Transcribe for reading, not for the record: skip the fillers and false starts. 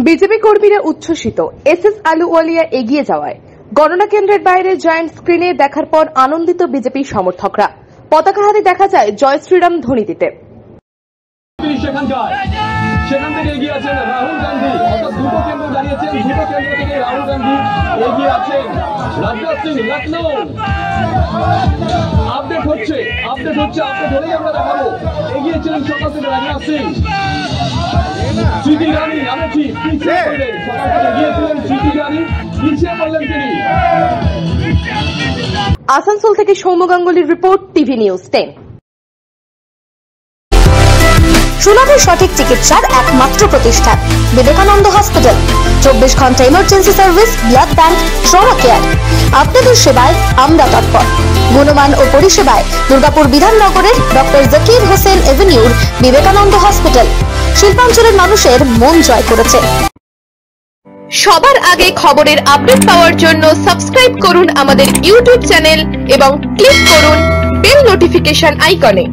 BJP কর্মীরা উচ্ছ্বসিত। SS Ahluwalia এগিয়ে যাওয়ায় গণনা কেন্দ্রের বাইরে জয়েন্ট স্ক্রিনে দেখার পর আনন্দিত বিজেপি সমর্থকরা। পতাকা হাতে দেখা যায় জয় শ্রীরাম ধ্বনি দিতে। সেখান থেকে এগিয়ে আছেন রাহুল গান্ধী, অর্থাৎ দুটো কেন্দ্র দাঁড়িয়েছেন, দুটো কেন্দ্র থেকে রাহুল গান্ধী এগিয়ে আছেন। রাজনাথ সিং লখনৌ আপডেট হচ্ছে আপডেট হলেই আমরা দেখাবো। এগিয়েছিলেন সকাল থেকে রাজনাথ সিং। স্মৃতি ইরানি আমেঠি পিছিয়ে পড়লেন, সকাল থেকে এগিয়েছিলেন স্মৃতি ইরানি, পিছিয়ে পড়লেন তিনি। আসানসোল থেকে সৌম্য গাঙ্গুলির রিপোর্ট, টিভি নিউজ 10। সুলভে সঠিক চিকিৎসার একমাত্র প্রতিষ্ঠান বিবেকানন্দ হসপিটাল। 24 ঘন্টা emergency service, blood bank, trauma care. আপনাদের সেবায় আমরা তৎপর। গুণমান ও পরিষেবায় দুর্গাপুর বিধাননগরের ডক্টর জাকির হোসেন এভিনিউর বিবেকানন্দ হসপিটাল শিল্পাঞ্চলের মানুষের মন জয় করেছে। সবার আগে খবরের আপডেট পাওয়ার জন্য সাবস্ক্রাইব করুন আমাদের ইউটিউব চ্যানেল এবং ক্লিক করুন বেল নোটিফিকেশন আইকনে।